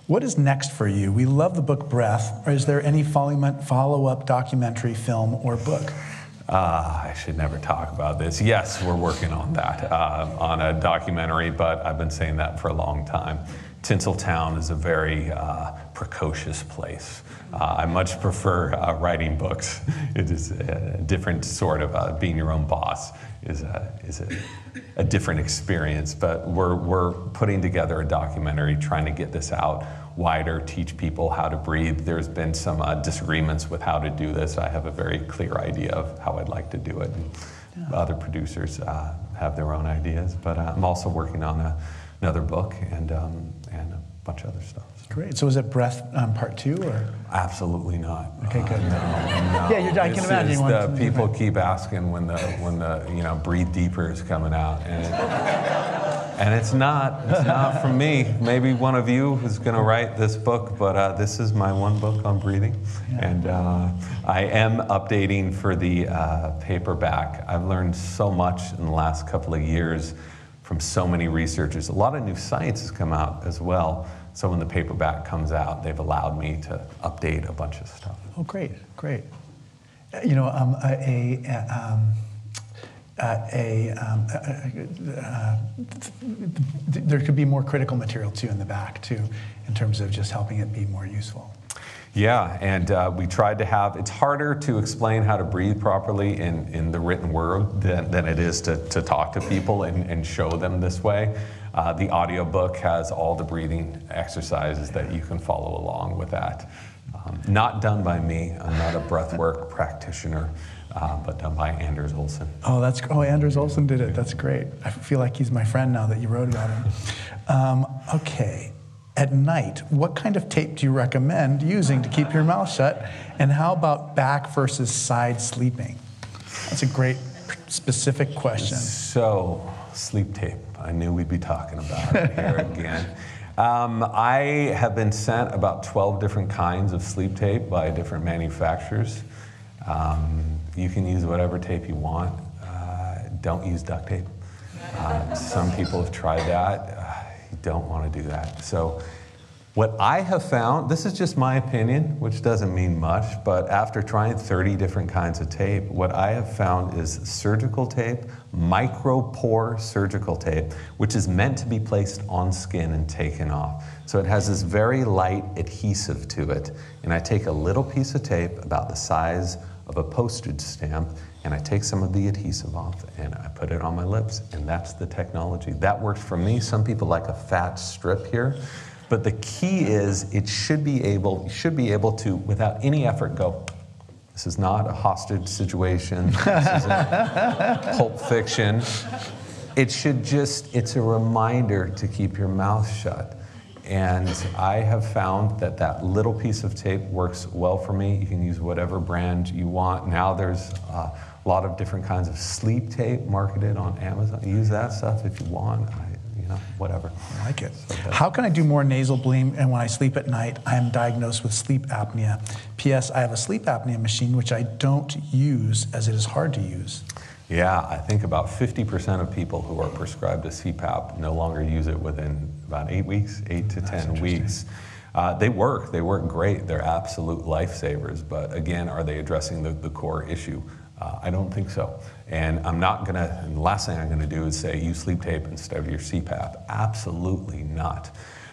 What is next for you? We love the book Breath. Or is there any follow-up documentary, film, or book? I should never talk about this. Yes, we're working on that, on a documentary, but I've been saying that for a long time. Tinseltown is a very precocious place. I much prefer writing books. It is a different sort of being your own boss is a different experience. But we're putting together a documentary, trying to get this out wider, teach people how to breathe. There's been some disagreements with how to do this. I have a very clear idea of how I'd like to do it. And Other producers have their own ideas, but I'm also working on another book and a bunch of other stuff. Great. So is it breath part 2 or? Absolutely not. Okay, good. No. Yeah, I can imagine. People keep asking when the breathe deeper is coming out, and it's not from me. Maybe one of you is going to write this book, but this is my one book on breathing, and I am updating for the paperback. I've learned so much in the last couple of years from so many researchers. A lot of new science has come out as well. So when the paperback comes out, they've allowed me to update a bunch of stuff. Oh, great. There could be more critical material too in the back too, in terms of just helping it be more useful. Yeah, and we tried to have, it's harder to explain how to breathe properly in the written word than it is to talk to people and show them this way. The audiobook has all the breathing exercises that you can follow along with that. Not done by me. I'm not a breathwork practitioner, but done by Anders Olsen. Anders Olsen did it. That's great. I feel like he's my friend now that you wrote about him. Okay. At night, what kind of tape do you recommend using to keep your mouth shut? And how about back versus side sleeping? That's a great specific question. So, sleep tape. I knew we'd be talking about it here again. I have been sent about 12 different kinds of sleep tape by different manufacturers. You can use whatever tape you want. Don't use duct tape. Some people have tried that. You don't want to do that. So what I have found, this is just my opinion, which doesn't mean much, but after trying 30 different kinds of tape, what I have found is surgical tape, micropore surgical tape, which is meant to be placed on skin and taken off. So it has this very light adhesive to it. And I take a little piece of tape about the size of a postage stamp, and I take some of the adhesive off and I put it on my lips, and that's the technology. That works for me. Some people like a fat strip here. But the key is you should be able to, without any effort, go, this is not a hostage situation, this isn't Pulp Fiction. It's a reminder to keep your mouth shut. And I have found that little piece of tape works well for me. You can use whatever brand you want. Now there's a lot of different kinds of sleep tape marketed on Amazon. Use that stuff if you want. Whatever. I like it. So how can I do more nasal bleeding? And when I sleep at night, I am diagnosed with sleep apnea. P.S. I have a sleep apnea machine, which I don't use as it is hard to use. Yeah, I think about 50% of people who are prescribed a CPAP no longer use it within about 8 weeks, 8 to 10 weeks. They work great. They're absolute lifesavers. But again, are they addressing the core issue? I don't think so. And the last thing I'm gonna do is say use sleep tape instead of your CPAP. Absolutely not.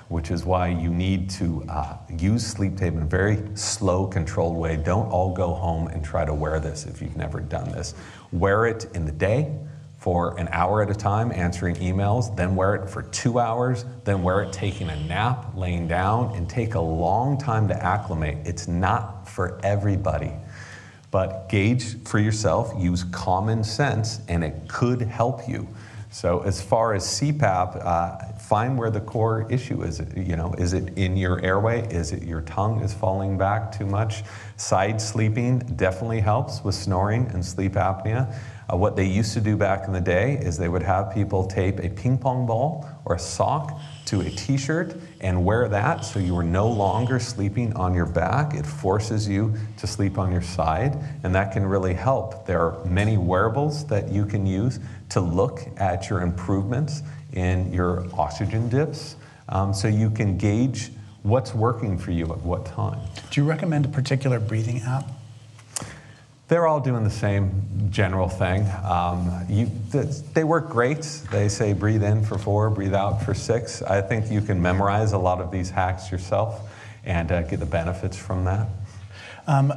Which is why you need to use sleep tape in a very slow, controlled way. Don't all go home and try to wear this if you've never done this. Wear it in the day for an hour at a time, answering emails, then wear it for 2 hours, then wear it taking a nap, laying down, and take a long time to acclimate. It's not for everybody. But gauge for yourself, use common sense, and it could help you. So as far as CPAP, find where the core issue is. Is it in your airway? Is it your tongue is falling back too much? Side sleeping definitely helps with snoring and sleep apnea. What they used to do back in the day is they would have people tape a ping pong ball or a sock to a t-shirt and wear that so you are no longer sleeping on your back. It forces you to sleep on your side, and that can really help. There are many wearables that you can use to look at your improvements in your oxygen dips, so you can gauge what's working for you at what time. Do you recommend a particular breathing app? They're all doing the same general thing. They work great. They say breathe in for 4, breathe out for 6. I think you can memorize a lot of these hacks yourself and get the benefits from that.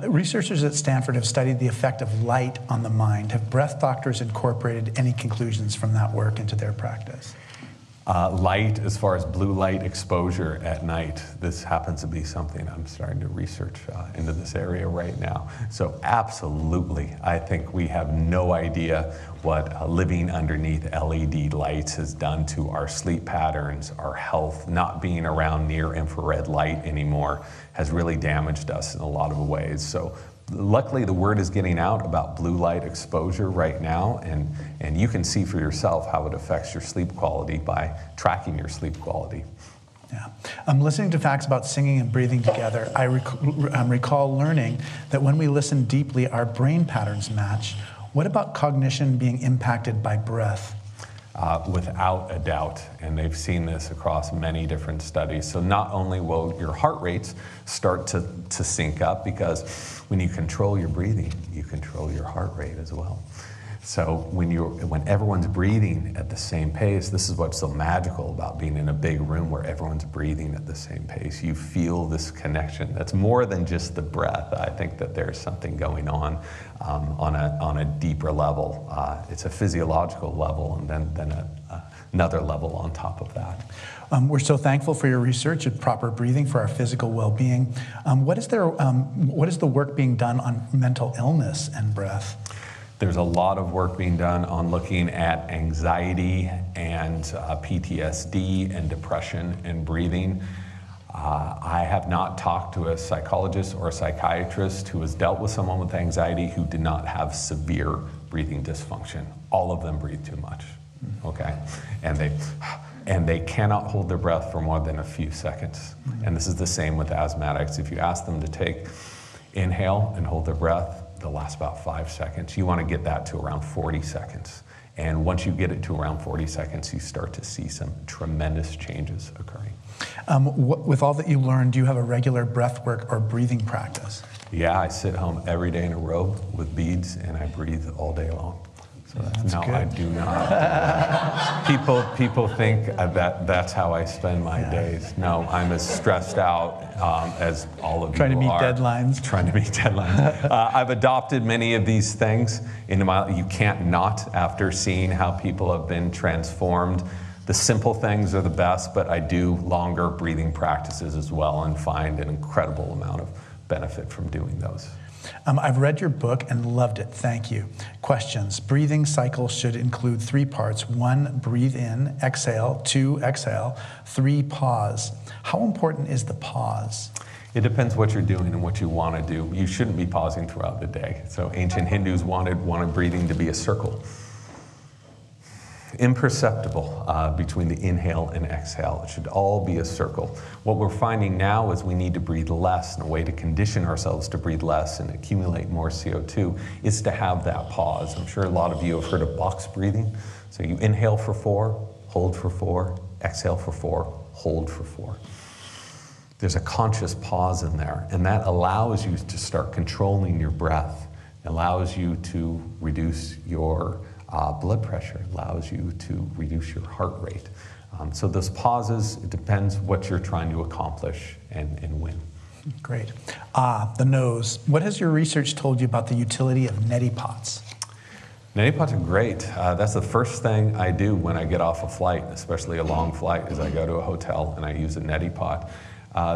Researchers at Stanford have studied the effect of light on the mind. Have breath doctors incorporated any conclusions from that work into their practice? Light, as far as blue light exposure at night, this happens to be something I'm starting to research into this area right now. So absolutely, I think we have no idea what living underneath LED lights has done to our sleep patterns, our health. Not being around near infrared light anymore has really damaged us in a lot of ways. So luckily, the word is getting out about blue light exposure right now, and you can see for yourself how it affects your sleep quality by tracking your sleep quality. Yeah. Listening to facts about singing and breathing together, I recall learning that when we listen deeply, our brain patterns match. What about cognition being impacted by breath? Without a doubt, and they've seen this across many different studies. So not only will your heart rates start to sync up, because when you control your breathing, you control your heart rate as well. So when everyone's breathing at the same pace, this is what's so magical about being in a big room where everyone's breathing at the same pace. You feel this connection that's more than just the breath. I think that there's something going on a deeper level. It's a physiological level, and then another level on top of that. We're so thankful for your research at proper breathing for our physical well-being. What is the work being done on mental illness and breath? There's a lot of work being done on looking at anxiety and PTSD and depression and breathing. I have not talked to a psychologist or a psychiatrist who has dealt with someone with anxiety who did not have severe breathing dysfunction. All of them breathe too much, okay? And they cannot hold their breath for more than a few seconds. And this is the same with asthmatics. If you ask them to inhale and hold their breath, they'll last about 5 seconds. You want to get that to around 40 seconds. And once you get it to around 40 seconds, you start to see some tremendous changes occurring. With all that you learned, do you have a regular breath work or breathing practice? Yeah, I sit home every day in a robe with beads, and I breathe all day long. So no, good. I do not. People think that's how I spend my days. No, I'm as stressed out as all of you are. Trying to meet deadlines. I've adopted many of these things into my life. You can't not, after seeing how people have been transformed. The simple things are the best, but I do longer breathing practices as well and find an incredible amount of benefit from doing those. I've read your book and loved it. Thank you. Questions. Breathing cycle should include 3 parts. 1, breathe in, exhale. 2, exhale. 3, pause. How important is the pause? It depends what you're doing and what you want to do. You shouldn't be pausing throughout the day. So ancient Hindus wanted breathing to be a circle. Imperceptible between the inhale and exhale. It should all be a circle. What we're finding now is we need to breathe less, and a way to condition ourselves to breathe less and accumulate more CO2 is to have that pause. I'm sure a lot of you have heard of box breathing. So you inhale for 4, hold for 4, exhale for 4, hold for 4. There's a conscious pause in there, and that allows you to start controlling your breath. It allows you to reduce your blood pressure, allows you to reduce your heart rate. So those pauses, it depends what you're trying to accomplish and when. Great. The nose. What has your research told you about the utility of neti pots? Neti pots are great. That's the first thing I do when I get off a flight, especially a long flight, is I go to a hotel and I use a neti pot.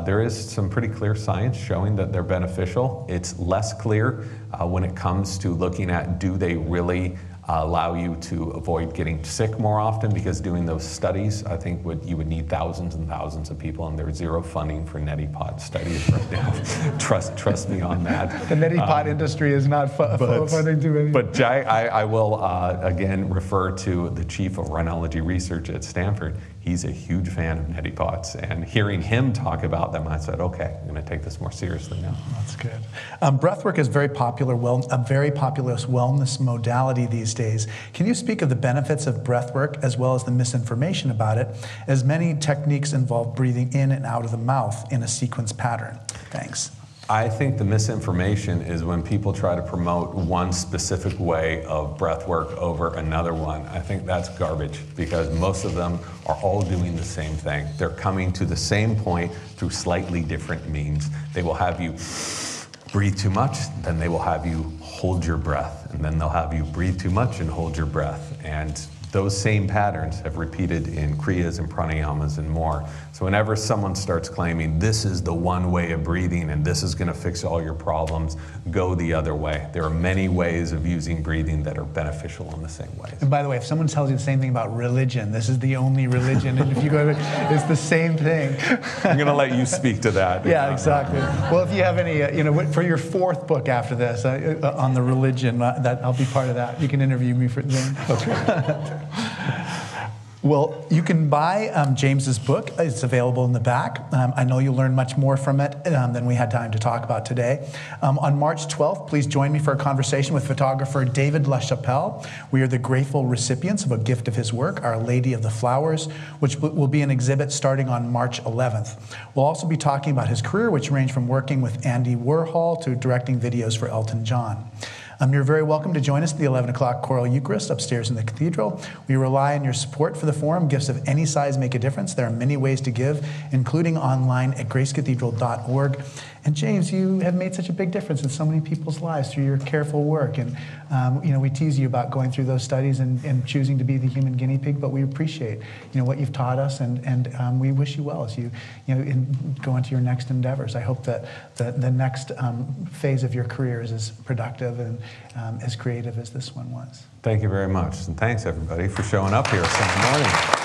There is some pretty clear science showing that they're beneficial. It's less clear when it comes to looking at, do they really allow you to avoid getting sick more often, because doing those studies, I think you would need thousands and thousands of people, and there's zero funding for neti pot studies right now. Trust me on that. The neti pot industry is not funding too many. But Jai, I will again refer to the chief of rhinology research at Stanford. He's a huge fan of neti pots, and hearing him talk about them, I said, okay, I'm going to take this more seriously now. That's good. Breathwork is very popular, a very popular wellness modality these days. Can you speak of the benefits of breathwork as well as the misinformation about it, as many techniques involve breathing in and out of the mouth in a sequence pattern? Thanks. I think the misinformation is when people try to promote one specific way of breath work over another one. I think that's garbage, because most of them are all doing the same thing. They're coming to the same point through slightly different means. They will have you breathe too much, then they will have you hold your breath, and then they'll have you breathe too much and hold your breath. And those same patterns have repeated in kriyas and pranayamas and more. So whenever someone starts claiming this is the one way of breathing and this is going to fix all your problems, go the other way. There are many ways of using breathing that are beneficial in the same ways. And by the way, if someone tells you the same thing about religion, this is the only religion, and if you go to it's the same thing. I'm going to let you speak to that. Yeah, exactly. Well, if you have any, for your fourth book after this on the religion, that I'll be part of that. You can interview me for James. Okay. Well, you can buy James's book. It's available in the back. I know you'll learn much more from it than we had time to talk about today. On March 12th, please join me for a conversation with photographer David LaChapelle. We are the grateful recipients of a gift of his work, Our Lady of the Flowers, which will be an exhibit starting on March 11th. We'll also be talking about his career, which ranged from working with Andy Warhol to directing videos for Elton John. You're very welcome to join us at the 11 o'clock Choral Eucharist upstairs in the cathedral. We rely on your support for the forum. Gifts of any size make a difference. There are many ways to give, including online at gracecathedral.org. And James, you have made such a big difference in so many people's lives through your careful work. And we tease you about going through those studies and choosing to be the human guinea pig, but we appreciate what you've taught us, and we wish you well as you go into your next endeavors. I hope that the next phase of your career is as productive and as creative as this one was. Thank you very much, and thanks everybody for showing up here Sunday morning.